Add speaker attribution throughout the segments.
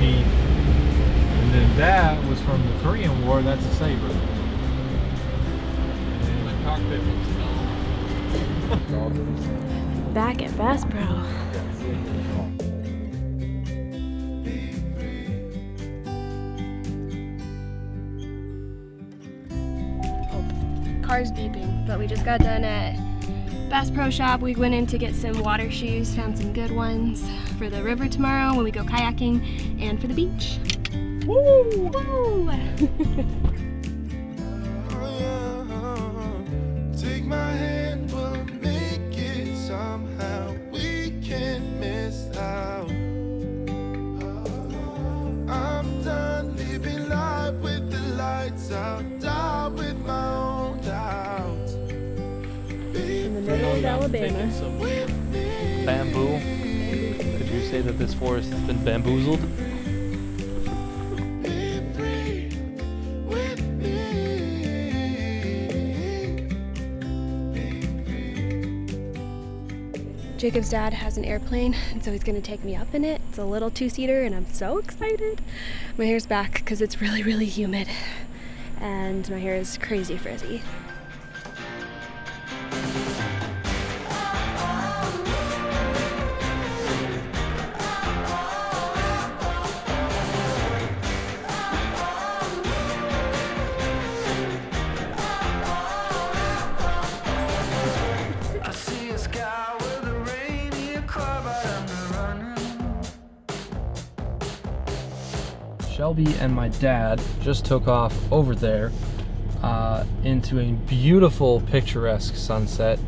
Speaker 1: chief. And then that was from the Korean War, that's a saber. And the cockpit was
Speaker 2: Back at Bass Pro. Car's beeping, but we just got done at Bass Pro Shop. We went in to get some water shoes, found some good ones for the river tomorrow when we go kayaking and for the beach. Woo! Woo!
Speaker 3: Take my hand, we'll make it somehow. We can't miss out. I'm done living life with the lights out, die with my own doubts.
Speaker 2: In the middle of Alabama.
Speaker 4: Bamboo. Could you say that this forest has been bamboozled?
Speaker 2: Jacob's dad has an airplane, and so he's gonna take me up in it. It's a little two-seater, and I'm so excited. My hair's back because it's really, really humid, and my hair is crazy frizzy.
Speaker 5: I see a sky with a rainy cloud, but I'm not running.
Speaker 4: Shelby and my dad just took off over there into a beautiful, picturesque sunset.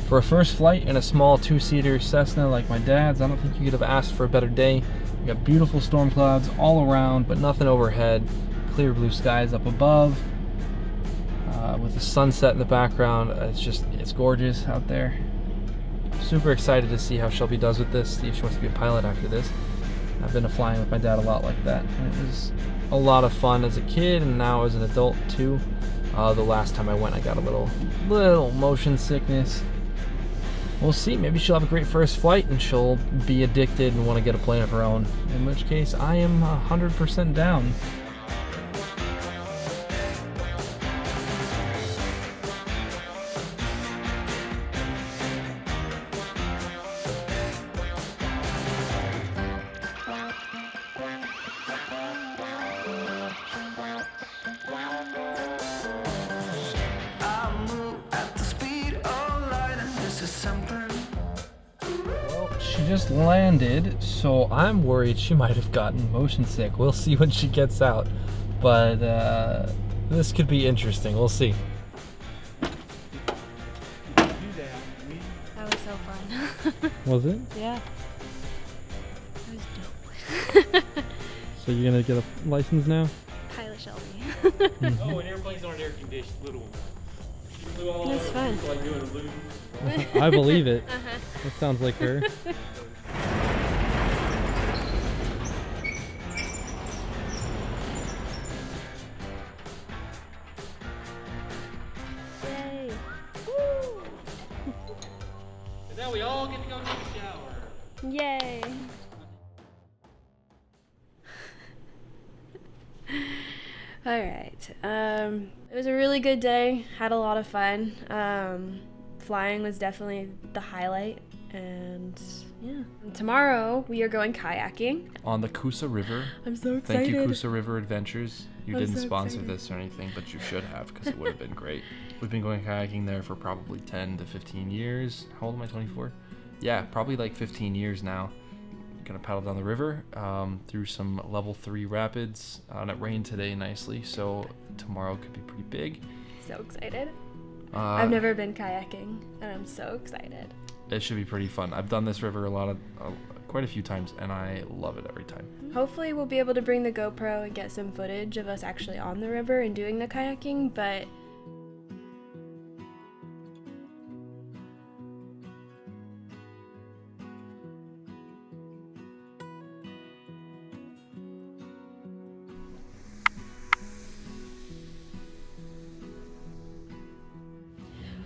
Speaker 4: For a first flight in a small two-seater Cessna like my dad's, I don't think you could have asked for a better day. We got beautiful storm clouds all around, but nothing overhead. Clear blue skies up above. With the sunset in the background, it's gorgeous out there. Super excited to see how Shelby does with this, see if she wants to be a pilot after this. I've been flying with my dad a lot like that, and it was a lot of fun as a kid and now as an adult too. The last time I went, I got a little motion sickness. We'll see, maybe she'll have a great first flight and she'll be addicted and want to get a plane of her own, in which case I am 100% down.
Speaker 5: I move at the speed of light, and this is something.
Speaker 4: Well, she just landed, so I'm worried she might have gotten motion sick. We'll see when she gets out, but this could be interesting. We'll see.
Speaker 2: That was so fun.
Speaker 4: Was it?
Speaker 2: Yeah. That was dope.
Speaker 4: So you're gonna get a license now?
Speaker 2: Pilot Shelby.
Speaker 1: Oh, and airplanes aren't air conditioned, little ones.
Speaker 2: That's fun.
Speaker 1: Like doing a loop.
Speaker 4: I believe it. That sounds like her.
Speaker 2: Yay.
Speaker 1: And now we all get to go take a shower.
Speaker 2: Yay. All right. It was a really good day. Had a lot of fun. Flying was definitely the highlight. And yeah. Tomorrow we are going kayaking.
Speaker 4: On the Coosa River.
Speaker 2: I'm so excited.
Speaker 4: Thank you, Coosa River Adventures. You
Speaker 2: I'm
Speaker 4: didn't
Speaker 2: so
Speaker 4: sponsor
Speaker 2: excited.
Speaker 4: this or anything, but you should have, because it would have been great. We've been going kayaking there for probably 10 to 15 years. How old am I, 24? Yeah, probably like 15 years now. Gonna paddle down the river through some level 3 rapids, and it rained today nicely, so tomorrow could be pretty big.
Speaker 2: So excited. I've never been kayaking, and I'm so excited.
Speaker 4: It should be pretty fun. I've done this river quite a few times, and I love it every time.
Speaker 2: Hopefully we'll be able to bring the GoPro and get some footage of us actually on the river and doing the kayaking, but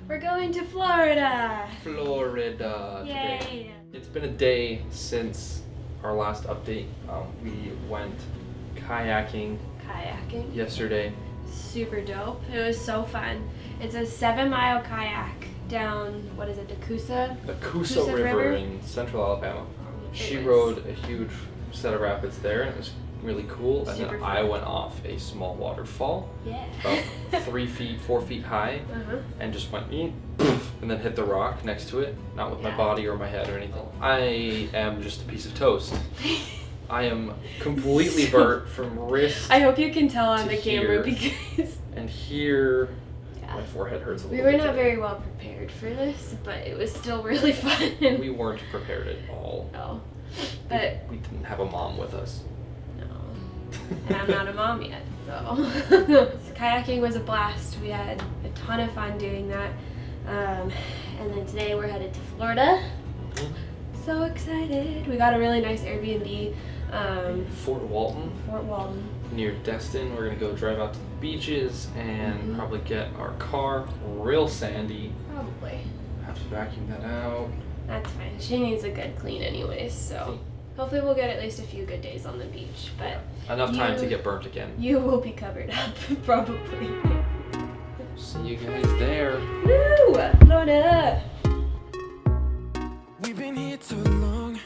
Speaker 2: we're going to Florida!
Speaker 4: Florida
Speaker 2: Yay!
Speaker 4: It's been a day since our last update. We went kayaking yesterday.
Speaker 2: Super dope. It was so fun. It's a 7-mile kayak down, what is it, the Coosa
Speaker 4: River in central Alabama. She rode a huge set of rapids there, and it was really cool. And then I went off a small waterfall, about 4 feet high, and just went poof, and then hit the rock next to it, not with my body or my head or anything. I am just a piece of toast. I am completely burnt from wrist.
Speaker 2: I hope you can tell on the
Speaker 4: here,
Speaker 2: camera because.
Speaker 4: And here, my forehead hurts a little bit.
Speaker 2: We were not very well prepared for this, but it was still really fun.
Speaker 4: We weren't prepared at all.
Speaker 2: No. But
Speaker 4: we didn't have a mom with us.
Speaker 2: No. And I'm not a mom yet, so. Kayaking was a blast. We had a ton of fun doing that. And then today we're headed to Florida. So excited. We got a really nice Airbnb.
Speaker 4: Fort Walton. Near Destin. We're gonna go drive out to the beaches and probably get our car real sandy.
Speaker 2: Probably.
Speaker 4: Have to vacuum that out.
Speaker 2: That's fine. She needs a good clean anyways, so hopefully we'll get at least a few good days on the beach. But
Speaker 4: enough time to get burnt again.
Speaker 2: You will be covered up, probably.
Speaker 4: See you guys there.
Speaker 2: Woo! Florida!
Speaker 3: We've been here too long.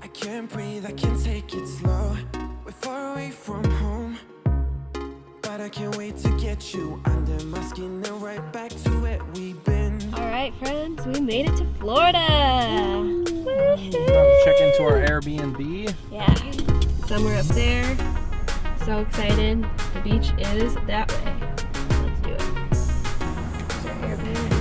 Speaker 3: I can't breathe, I can't take it slow. We're far away from home, but I can't wait to get you under my skin and right back to where we've been.
Speaker 2: All right, friends, we made it to Florida.
Speaker 4: Check into our Airbnb.
Speaker 2: Yeah, somewhere up there. So excited. The beach is that way. Let's do it. There's our Airbnb.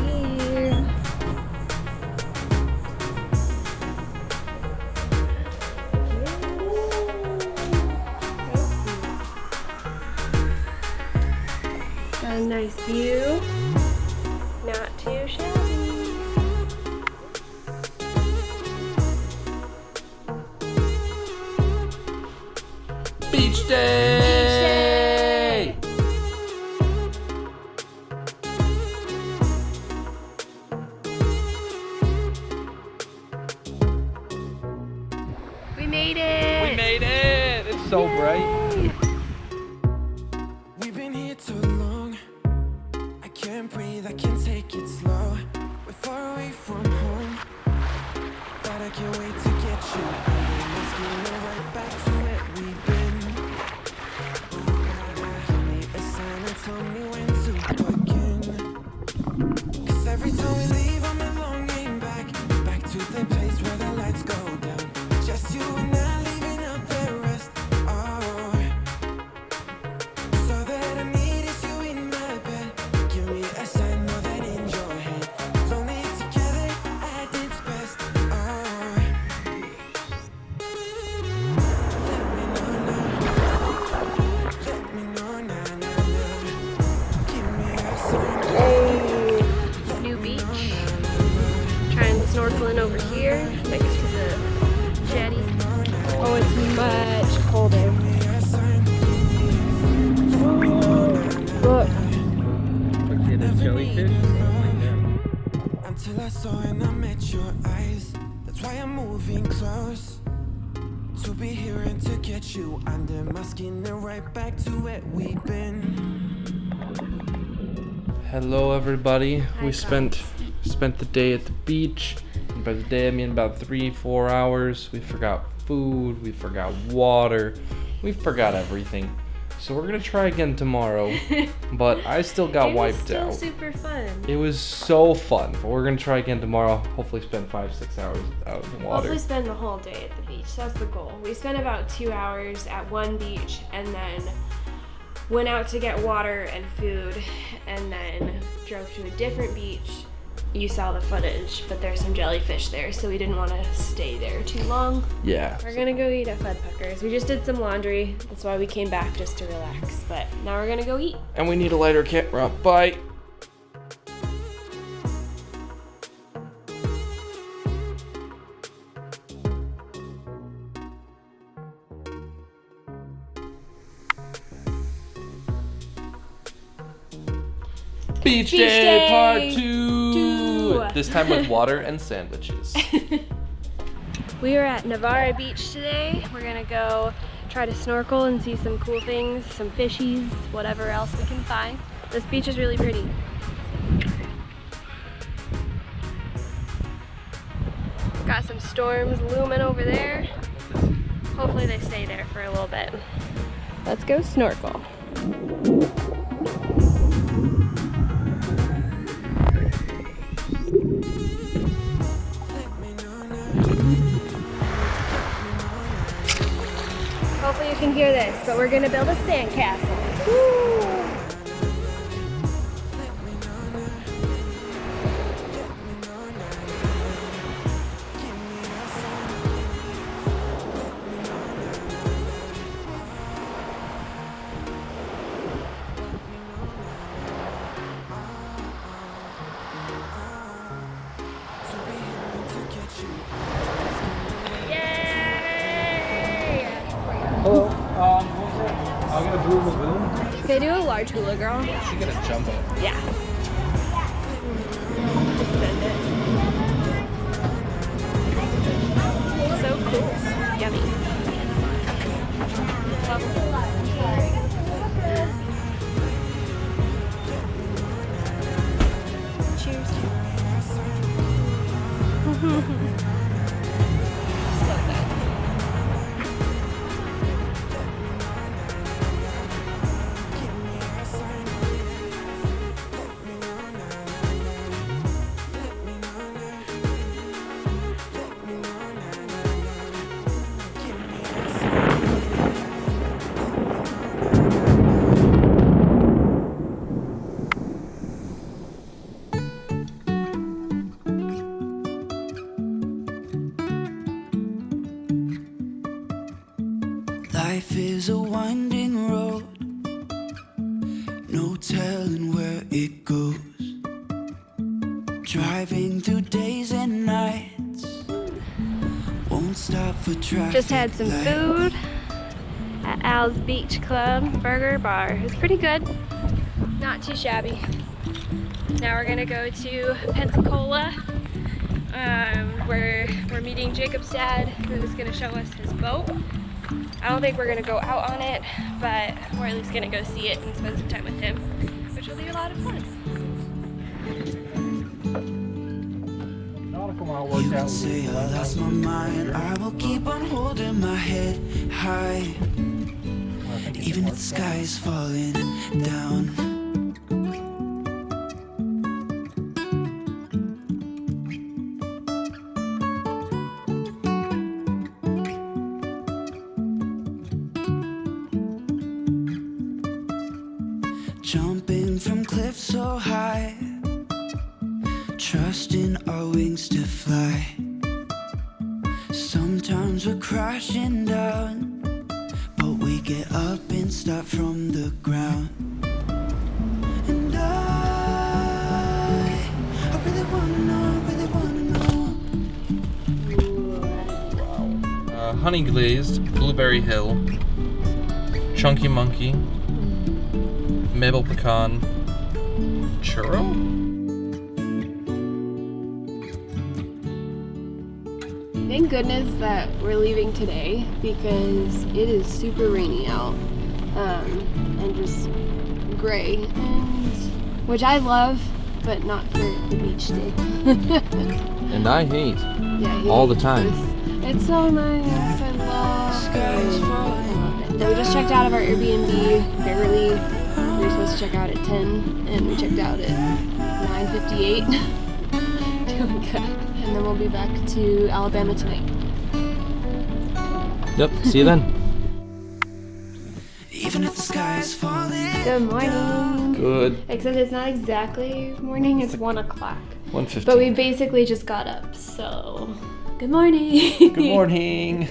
Speaker 2: Got a nice view. Not too shabby.
Speaker 4: Beach day!
Speaker 2: We made it!
Speaker 4: We made it! It's so bright.
Speaker 3: We've been here too long. I can't breathe, I can't take it slow. We're far away from home, but I can't wait to get you under my skin and right back to where we've been. Give me a sign and tell me when to begin. 'Cause every time we leave, I'm longing back to the place where the lights go down. Just you and I leaving out the rest. Oh, so that I need is you in my bed. Give me a sign more than in your head. Lonely together at its best. Oh, let me know now. Let me know now, now, now. Give me a sign.
Speaker 2: New beach. Trying snorkeling over here next to the jetty. Oh, it's much colder. Look.
Speaker 4: Jellyfish.
Speaker 3: Until I saw and I met your eyes. That's why I'm moving close. To be here and to get you under my skin and right back to where we've been.
Speaker 4: Hello, everybody.
Speaker 2: Hi,
Speaker 4: We spent the day at the beach. And by the day, I mean about 3-4 hours. We forgot food. We forgot water. We forgot everything. So we're gonna try again tomorrow. But I still got wiped out.
Speaker 2: It was still super fun.
Speaker 4: It was so fun. But we're gonna try again tomorrow. Hopefully, spend 5-6 hours out of the water.
Speaker 2: Hopefully spend the whole day at the beach. That's the goal. We spent about 2 hours at one beach and then went out to get water and food and then drove to a different beach. You saw the footage, but there's some jellyfish there, so we didn't want to stay there too long.
Speaker 4: Yeah.
Speaker 2: We're gonna go eat at Fudpuckers. We just did some laundry. That's why we came back, just to relax. But now we're gonna go eat.
Speaker 4: And we need a lighter camera. Bye. Beach Day Part 2! This time with water and sandwiches.
Speaker 2: We are at Navarra Beach today. We're gonna go try to snorkel and see some cool things, some fishies, whatever else we can find. This beach is really pretty. Got some storms looming over there. Hopefully they stay there for a little bit. Let's go snorkel. Hopefully you can hear this, but we're gonna build a sandcastle. Woo!
Speaker 4: Hello. I'll get a blue lagoon.
Speaker 2: Can I do a large hula girl?
Speaker 4: She get a jumbo.
Speaker 2: Yeah. Just send it. So cool. Yummy. Cheers. So good.
Speaker 5: Life is a winding road, no telling where it goes. Driving through days and nights, won't stop for traffic.
Speaker 2: Just had some food at Al's Beach Club Burger Bar. It was pretty good, not too shabby. Now we're gonna go to Pensacola, where we're meeting Jacob's dad, who's gonna show us his boat. I don't think we're gonna go out on it, but we're at least gonna go see it and spend some time with him, which will be a lot of fun.
Speaker 5: You can say I lost my mind, I will keep on holding my head high, even if the sky is falling down. Jumping from cliffs so high, trusting our wings to fly. Sometimes we're crashing down, but we get up and start from the ground. And I really wanna know.
Speaker 4: Honey glazed, blueberry hill, chunky monkey, maple pecan, churro?
Speaker 2: Thank goodness that we're leaving today because it is super rainy out and just gray, which I love, but not for the beach day.
Speaker 4: And I hate.
Speaker 2: Yeah,
Speaker 4: all the time.
Speaker 2: It's so nice. I love it. So we just checked out of our Airbnb, Beverly. We were supposed to check out at 10, and we checked out at 9:58. Doing good. And then we'll be back to Alabama tonight.
Speaker 4: Yep, see you then.
Speaker 5: Even if the sky is falling.
Speaker 2: Good morning.
Speaker 4: Good.
Speaker 2: Except it's not exactly morning, it's 1 o'clock.
Speaker 4: 1:15.
Speaker 2: But we basically just got up, so good morning.
Speaker 4: Good morning.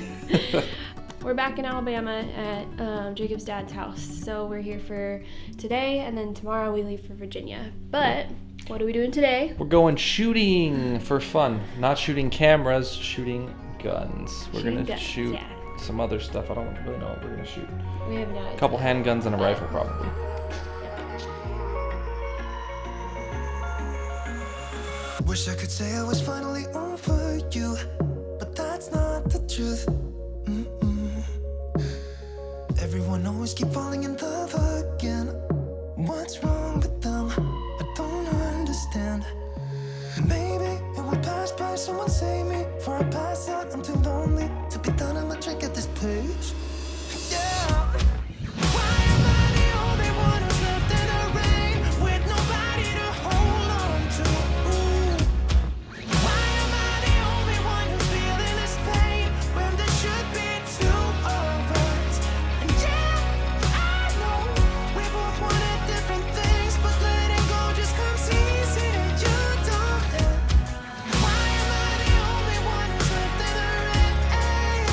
Speaker 2: We're back in Alabama at Jacob's dad's house. So we're here for today, and then tomorrow we leave for Virginia. But what are we doing today?
Speaker 4: We're going shooting for fun. Not shooting cameras, shooting guns. We're
Speaker 2: Shooting
Speaker 4: gonna
Speaker 2: guns,
Speaker 4: shoot
Speaker 2: yeah.
Speaker 4: some other stuff. I don't really know what we're gonna shoot.
Speaker 2: We have no idea.
Speaker 4: A couple handguns and a rifle, probably.
Speaker 3: Wish I could say I was finally over you, but that's not truth. Everyone always keep falling in love again. What's wrong with them? I don't understand. Maybe it will pass by. Someone save me before I pass out. I'm too lonely to be done. I'ma drink at this page. Yeah. Why am I the only one who's left in the rain with nobody to hold on to? Why am I the only one who's feeling this pain when there should be two of us? And yeah, I know we both wanted different things, but letting go just comes easy and you don't. Why am I the only one who's left in the rain?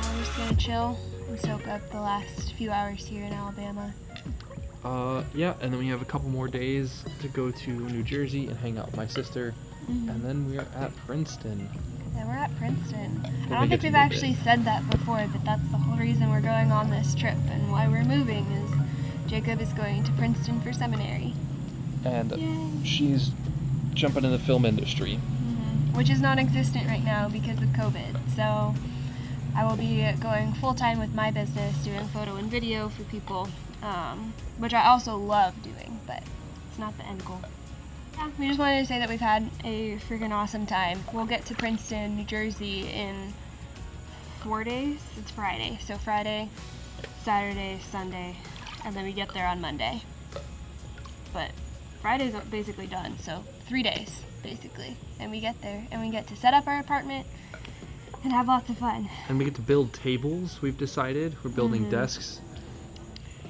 Speaker 2: We're just gonna chill and soak up the last few hours here in Alabama.
Speaker 4: Yeah, and then we have a couple more days to go to New Jersey and hang out with my sister, and then we're at Princeton.
Speaker 2: Yeah, we're at Princeton. I
Speaker 4: we
Speaker 2: don't
Speaker 4: get
Speaker 2: think
Speaker 4: to
Speaker 2: we've
Speaker 4: move
Speaker 2: actually said that before, but that's the whole reason we're going on this trip and why we're moving is Jacob is going to Princeton for seminary,
Speaker 4: And
Speaker 2: Yay.
Speaker 4: she's jumping in the film industry.
Speaker 2: which is non-existent right now because of COVID. So I will be going full-time with my business, doing photo and video for people, which I also love doing, but it's not the end goal. Yeah, we just wanted to say that we've had a freaking awesome time. We'll get to Princeton, New Jersey in 4 days. It's Friday. So Friday, Saturday, Sunday, and then we get there on Monday. But Friday's basically done, so 3 days, basically. And we get there, and we get to set up our apartment and have lots of fun.
Speaker 4: And we get to build tables, we've decided. We're building desks.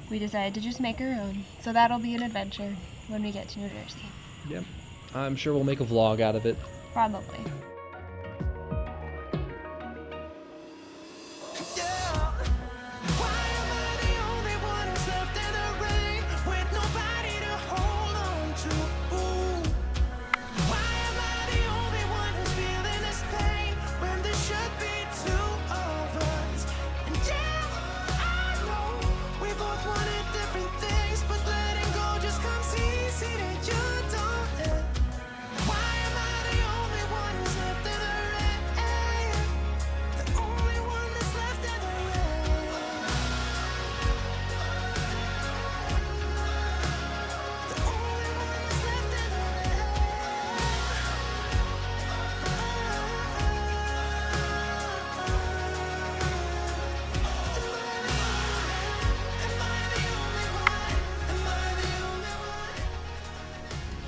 Speaker 2: We decided to just make our own, so that'll be an adventure when we get to New Jersey.
Speaker 4: Yep. I'm sure we'll make a vlog out of it.
Speaker 2: Probably.
Speaker 3: Yeah. Why am I the only one who's left in the rain with nobody to hold on to? Why am I the only one who's feeling this pain when there should be two of us? And yeah, I know we both wanted different things, but letting go just comes easy to you don't. Why am I the only one who's left in the rain? The only one that's left in the rain. The only one that's left in the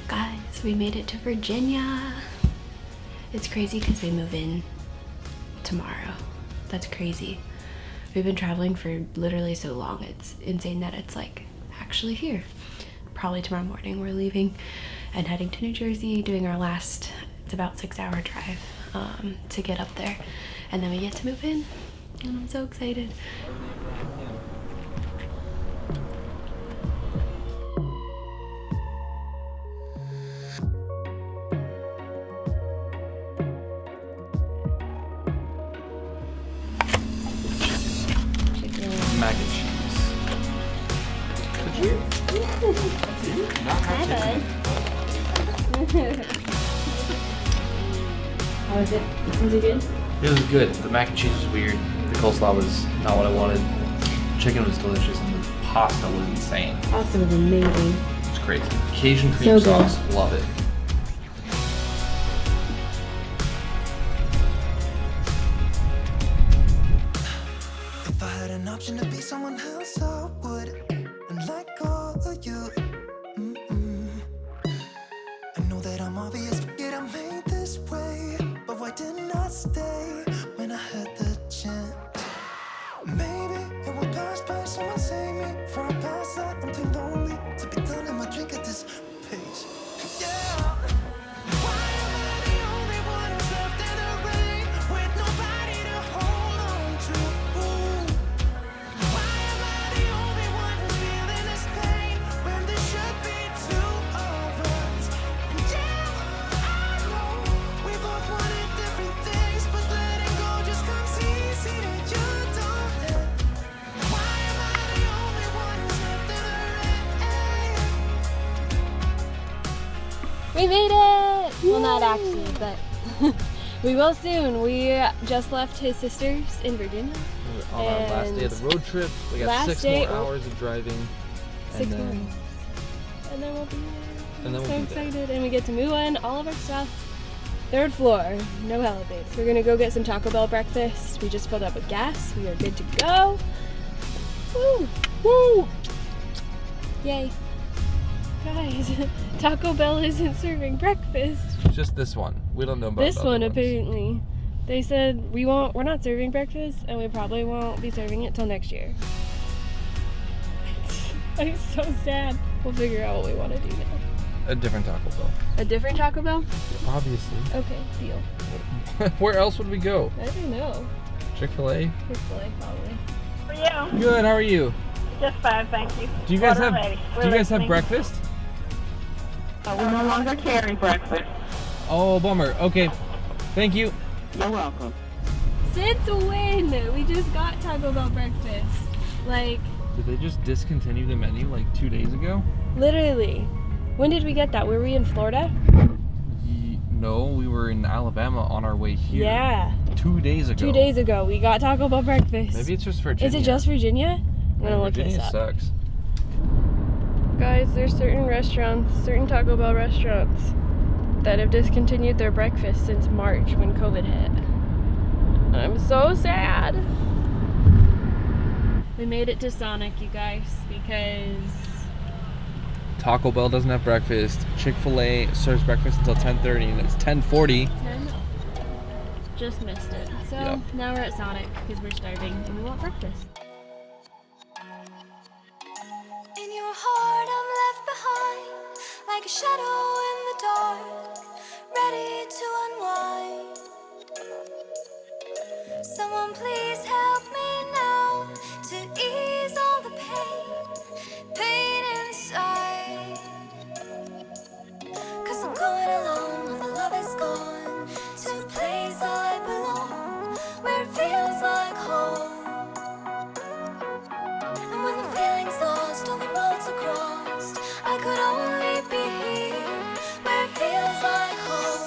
Speaker 2: Guys, we made it to Virginia. It's crazy because we move in tomorrow. That's crazy. We've been traveling for literally so long. It's insane that it's like actually here. Probably tomorrow morning we're leaving and heading to New Jersey, doing our last, it's about 6-hour drive to get up there. And then we get to move in. And I'm so excited.
Speaker 4: Mac and cheese.
Speaker 2: How was it? Was it good?
Speaker 4: It was good. The mac and cheese was weird. The coleslaw was not what I wanted. Chicken was delicious, and the pasta was insane.
Speaker 2: Pasta was amazing.
Speaker 4: It's crazy. Cajun cream
Speaker 2: So good.
Speaker 4: sauce, love it.
Speaker 3: If I had an option to be someone else, I would. And let go of you. I know that I'm obvious, forget I made this way. But why didn't I stay when I had the chance? Maybe it will pass by, someone save me before I pass out. I'm too lonely to be done, I'ma drink at this pace. Yeah. Why am I the only one who's left in the rain with nobody to hold on to? Why am I the only one who's feeling this pain when there should be two of us? And yeah, I know we both wanted different things, but letting go just comes easy to you don't. Why am I the only one who's left in the rain?
Speaker 2: We made it! Well, not actually, but We will soon. We just left his sister's in Virginia.
Speaker 4: We're on our last day of the road trip. We got
Speaker 2: Last
Speaker 4: 6
Speaker 2: day-
Speaker 4: more hours of driving.
Speaker 2: 6
Speaker 4: and
Speaker 2: more.
Speaker 4: then,
Speaker 2: And then we'll be there.
Speaker 4: and then
Speaker 2: I'm
Speaker 4: we'll
Speaker 2: so
Speaker 4: be there.
Speaker 2: excited. And we get to move on all of our stuff. 3rd floor, no elevators. We're gonna go get some Taco Bell breakfast. We just filled up with gas. We are good to go. Woo! Woo! Yay. Guys, Taco Bell isn't serving breakfast.
Speaker 4: Just this one. We don't know about
Speaker 2: This
Speaker 4: other
Speaker 2: one
Speaker 4: ones.
Speaker 2: apparently. They said we're not serving breakfast and we probably won't be serving it till next year. I'm so sad. We'll figure out what we want to do now.
Speaker 4: A different Taco Bell.
Speaker 2: A different Taco Bell?
Speaker 4: Obviously.
Speaker 2: Okay, deal.
Speaker 4: Where else would we go?
Speaker 2: I don't know.
Speaker 4: Chick-fil-A?
Speaker 2: Chick-fil-A probably.
Speaker 6: For you.
Speaker 4: Good, how are you?
Speaker 6: Just fine, thank you.
Speaker 4: Do you guys
Speaker 6: Water
Speaker 4: have
Speaker 6: ready. We're
Speaker 4: do you guys have
Speaker 6: listening.
Speaker 4: breakfast?
Speaker 6: We no longer carry breakfast.
Speaker 4: Oh, bummer. Okay. Thank you.
Speaker 6: You're welcome.
Speaker 2: Since when? We just got Taco Bell breakfast. Like,
Speaker 4: Did they just discontinue the menu like 2 days ago?
Speaker 2: literally. When did we get that? Were we in Florida?
Speaker 4: No, we were in Alabama on our way here.
Speaker 2: Yeah.
Speaker 4: 2 days ago.
Speaker 2: 2 days ago, we got Taco Bell breakfast.
Speaker 4: Maybe it's just Virginia.
Speaker 2: Is it just Virginia? I'm gonna look
Speaker 4: Virginia
Speaker 2: this up.
Speaker 4: sucks.
Speaker 2: Guys, there's certain restaurants, certain Taco Bell restaurants that have discontinued their breakfast since March when COVID hit. I'm so sad. We made it to Sonic, you guys, because
Speaker 4: Taco Bell doesn't have breakfast. Chick-fil-A serves breakfast until 10:30 and it's 10:40.
Speaker 2: 10 just missed it. So
Speaker 4: Yep.
Speaker 2: now we're at Sonic because we're starving and we want breakfast.
Speaker 7: In your heart, I'm left behind, like a shadow in the dark, ready to unwind. Someone please help me now to ease all the pain inside. 'Cause I'm going alone when the love is gone, to a place I belong, where it feels like home. And when the feeling's lost, all the roads are crossed, I could only be here, where it feels like home.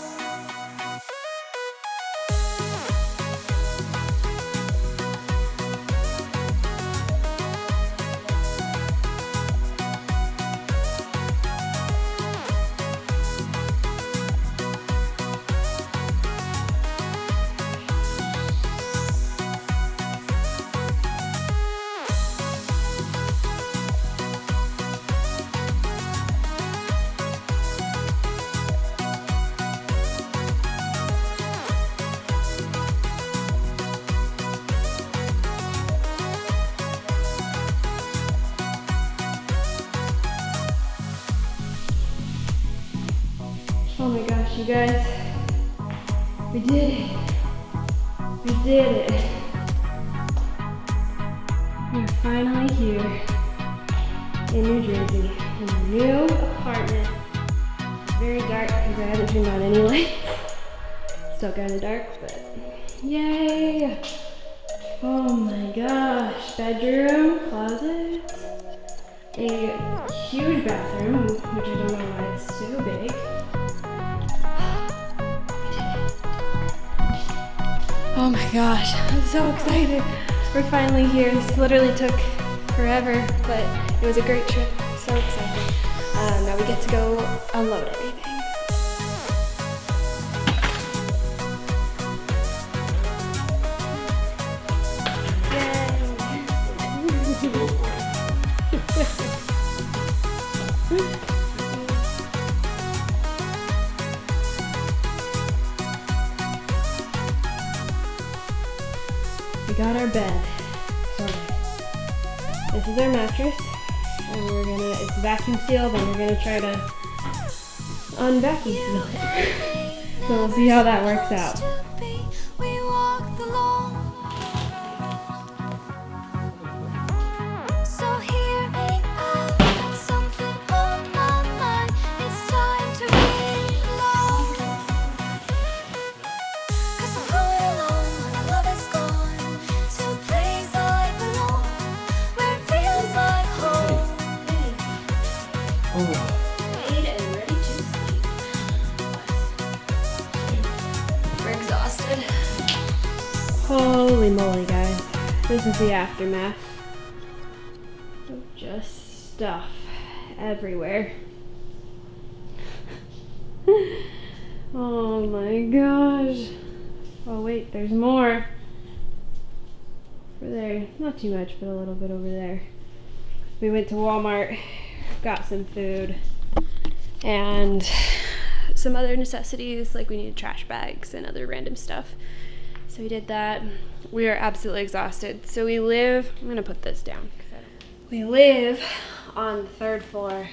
Speaker 2: Oh my gosh, you guys. We did it. We did it. We're finally here in New Jersey in a new apartment. It's very dark because I haven't turned on any lights. Still kind of dark, but yay! Oh my gosh. Bedroom, closet, a huge bathroom, which I don't know why it's so big. Oh my gosh, I'm so excited. We're finally here. This literally took forever, but it was a great trip. So excited. Now we get to go unload everything. We got our bed. So this is our mattress, and it's vacuum sealed, and we're gonna try to unvacuum seal it. So we'll see how that works out.
Speaker 7: We walk the lawn. So hear me out, got something on my mind. It's time to reload. 'Cause I'm going alone when the love is gone, to a place I belong, where it feels like home.
Speaker 2: Made and ready to sleep. We're exhausted. moly, guys. This is the aftermath of just stuff everywhere. Oh my gosh. Oh wait, there's more. Over there. Not too much, but a little bit over there. We went to Walmart, got some food, and some other necessities, like we needed trash bags and other random stuff. So we did that. We are absolutely exhausted. So we live, I'm gonna put this down. We live on the 3rd floor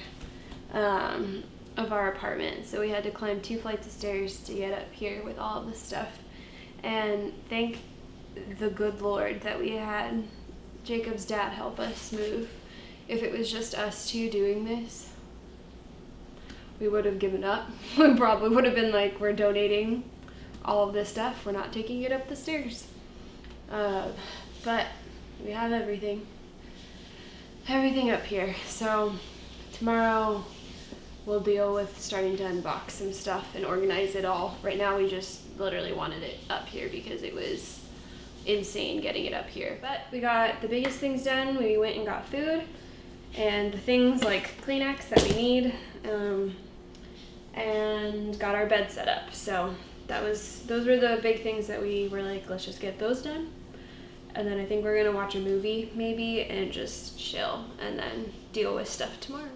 Speaker 2: of our apartment. So we had to climb 2 flights of stairs to get up here with all of this stuff. And thank the good Lord that we had Jacob's dad help us move. If it was just us two doing this, we would have given up. We probably would have been like, we're donating all of this stuff. We're not taking it up the stairs. But we have everything up here. So tomorrow we'll deal with starting to unbox some stuff and organize it all. Right now we just literally wanted it up here because it was insane getting it up here. But we got the biggest things done. We went and got food and the things like Kleenex that we need, and got our bed set up. So those were the big things that we were like, let's just get those done. And then I think we're gonna watch a movie maybe and just chill and then deal with stuff tomorrow.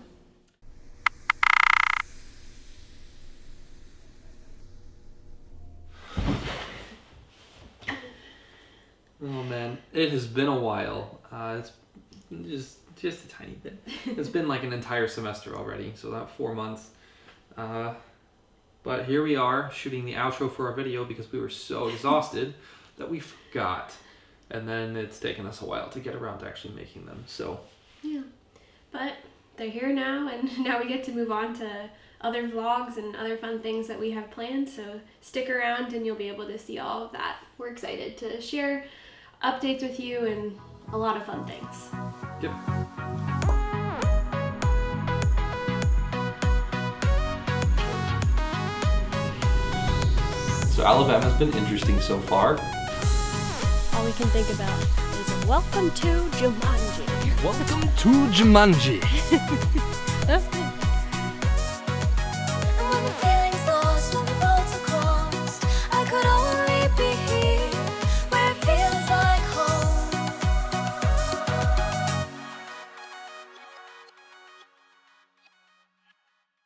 Speaker 4: Oh man, it has been a while. It's just a tiny bit. It's been like an entire semester already, so about 4 months. But here we are shooting the outro for our video because we were so exhausted that we forgot. And then it's taken us a while to get around to actually making them, so.
Speaker 2: Yeah, but they're here now, and now we get to move on to other vlogs and other fun things that we have planned, so stick around and you'll be able to see all of that. We're excited to share updates with you and a lot of fun things.
Speaker 4: Yep. So Alabama's been interesting so far.
Speaker 2: All we can think about is welcome to Jumanji.
Speaker 4: Welcome to Jumanji.